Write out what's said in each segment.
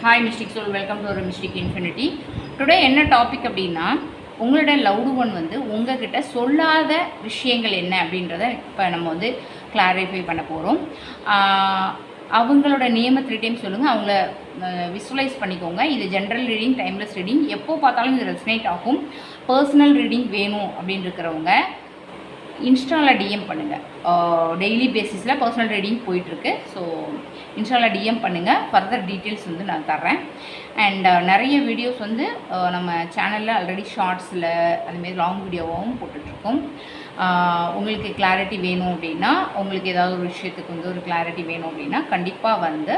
Hi mystic soul, welcome to ஒரு mystic infinity. Today என்ன topic அப்படின்னா, உங்களோட லவ்டு ஒன் வந்து உங்ககிட்ட சொல்லாத விஷயங்கள் என்ன அப்படின்றத இப்போ நம்ம வந்து கிளாரிஃபை பண்ண போகிறோம். அவங்களோட நேமை 3 டைம் சொல்லுங்கள். அவங்கள விசுவலைஸ் பண்ணிக்கோங்க. இது ஜென்ரல் ரீடிங், டைம்லெஸ் ரீடிங். எப்போ பார்த்தாலும் இது ரெசனேட் ஆகும். பர்சனல் ரீடிங் வேணும் அப்படின்னு இருக்கிறவங்க இன்ஸ்டாவில் டிஎம் பண்ணுங்கள். டெய்லி பேசிஸில் பர்சனல் ரீடிங் போயிட்டுருக்கு. ஸோ இன்ஸ்டாவில் டிஎம் பண்ணுங்கள். ஃபர்தர் டீட்டெயில்ஸ் வந்து நான் தர்றேன். அண்ட் நிறைய வீடியோஸ் வந்து நம்ம சேனலில் ஆல்ரெடி ஷார்ட்ஸில் அதுமாரி லாங் வீடியோவாகவும் போட்டுட்ருக்கோம். உங்களுக்கு கிளாரிட்டி வேணும் அப்படின்னா, உங்களுக்கு ஏதாவது ஒரு விஷயத்துக்கு வந்து ஒரு கிளாரிட்டி வேணும் அப்படின்னா கண்டிப்பாக வந்து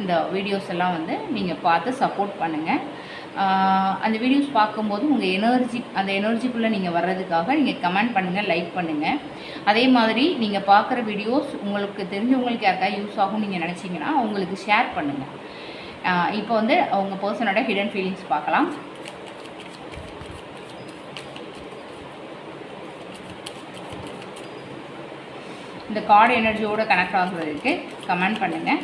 இந்த வீடியோஸ் எல்லாம் வந்து நீங்கள் பார்த்து சப்போர்ட் பண்ணுங்கள். அந்த வீடியோஸ் பார்க்கும்போது உங்கள் அந்த எனர்ஜிக்குள்ளே நீங்கள் வர்றதுக்காக நீங்கள் கமெண்ட் பண்ணுங்கள், லைக் பண்ணுங்கள். அதே மாதிரி நீங்கள் பார்க்குற வீடியோஸ் உங்களுக்கு தெரிஞ்சவங்களுக்கு யாருக்காவது யூஸ் ஆகும்னு நீங்கள் நினச்சிங்கன்னா அவங்களுக்கு ஷேர் பண்ணுங்கள். இப்போ வந்து அவங்க பர்சனோட ஹிடன் ஃபீலிங்ஸ் பார்க்கலாம். இந்த கார்டு எனர்ஜியோட கனெக்ட் ஆகுறதுக்கு கமெண்ட் பண்ணுங்கள்.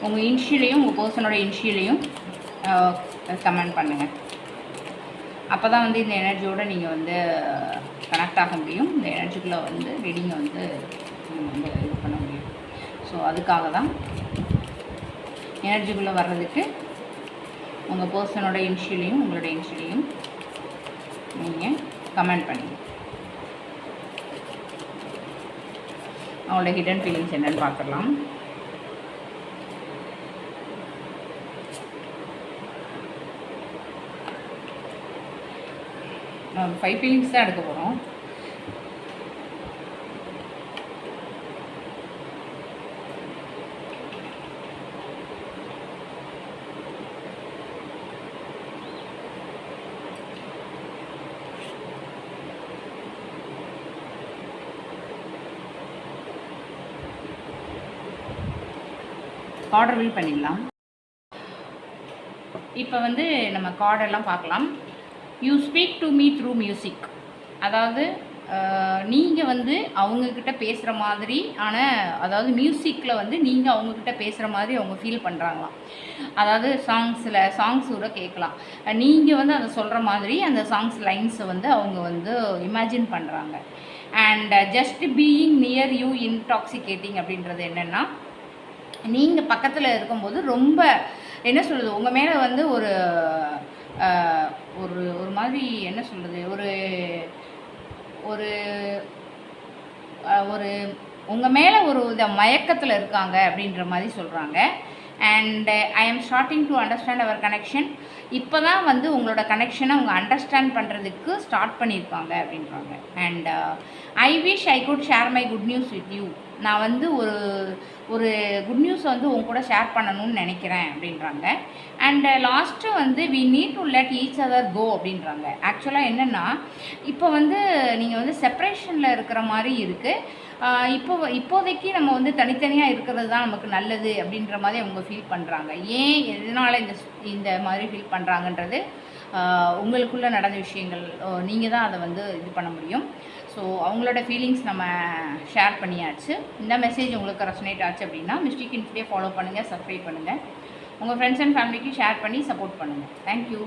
உங்கள் இன்ஷியலையும் உங்கள் பர்சனோட இன்ஷியலையும் கமெண்ட் பண்ணுங்கள். அப்போ தான் வந்து இந்த எனர்ஜியோடு நீங்கள் வந்து கனெக்ட் ஆக முடியும். இந்த எனர்ஜிக்குள்ளே வந்து ரீடிங்கை வந்து வந்து இது பண்ண முடியும். ஸோ அதுக்காக தான் எனர்ஜிக்குள்ளே வர்றதுக்கு உங்கள் பர்சனோட இன்ஷியலையும் உங்களோட இன்ஷியலையும் நீங்கள் கமெண்ட் பண்ணுங்கள். அவங்களோட ஹிடன் ஃபீலிங்ஸ் என்னென்னு பார்த்துடலாம். நம்ம 5 ஃபீலிங்ஸ் தான் எடுக்க போகிறோம். கார்டு ரிவீல் பண்ணிடலாம். இப்போ வந்து நம்ம கார்டெல்லாம் பார்க்கலாம். You speak to me through music. அதாவது நீங்கள் வந்து அவங்கக்கிட்ட பேசுகிற மாதிரி, அதாவது மியூசிக்கில் வந்து நீங்கள் அவங்கக்கிட்ட பேசுகிற மாதிரி அவங்க ஃபீல் பண்ணுறாங்களாம். அதாவது சாங்ஸ் கூட கேட்கலாம். நீங்கள் வந்து அதை சொல்கிற மாதிரி அந்த சாங்ஸ் லைன்ஸை வந்து அவங்க வந்து இமேஜின் பண்ணுறாங்க. And just being near you intoxicating அப்படின்றது என்னென்னா, நீங்கள் பக்கத்தில் இருக்கும்போது ரொம்ப என்ன சொல்கிறது, உங்கள் மேலே வந்து ஒரு ஒரு ஒரு மாதிரி என்ன சொல்கிறது, ஒரு ஒரு ஒரு உங்கள் மேலே ஒரு மயக்கத்தில் இருக்காங்க அப்படின்ற மாதிரி சொல்கிறாங்க. And I am starting to understand our connection. இப்போ தான் வந்து உங்களோட கனெக்ஷனை அவங்க அண்டர்ஸ்டாண்ட் பண்ணுறதுக்கு ஸ்டார்ட் பண்ணியிருக்காங்க அப்படின்றாங்க. And I wish I could share my good news with you. நான் வந்து ஒரு குட் நியூஸை வந்து உங்க கூட ஷேர் பண்ணணும்னு நினைக்கிறேன் அப்படின்றாங்க. அண்ட் லாஸ்ட்டு வந்து we need to let each other go அப்படின்றாங்க. ஆக்சுவலாக என்னென்னா, இப்போ வந்து நீங்கள் வந்து செப்பரேஷனில் இருக்கிற மாதிரி இருக்குது. இப்போதைக்கு நம்ம வந்து தனித்தனியாக இருக்கிறது தான் நமக்கு நல்லது அப்படின்ற மாதிரி அவங்க ஃபீல் பண்ணுறாங்க. ஏன் எதனால் இந்த மாதிரி ஃபீல் பண்ணுறாங்கன்றது உங்களுக்குள்ளே நடந்த விஷயங்கள், நீங்கள் தான் அதை வந்து இது பண்ண முடியும். ஸோ அவங்களோட ஃபீலிங்ஸ் நம்ம ஷேர் பண்ணியாச்சு. இந்த மெசேஜ் உங்களுக்கு ரெசனேட் ஆச்சு அப்படின்னா மிஸ்டிக் இன்ஃபினிட்டியை ஃபாலோ பண்ணுங்கள், சப்ஸ்கிரைப் பண்ணுங்கள். உங்கள் ஃப்ரெண்ட்ஸ் அண்ட் ஃபேமிலிக்கு ஷேர் பண்ணி சப்போர்ட் பண்ணுங்கள். தேங்க்யூ.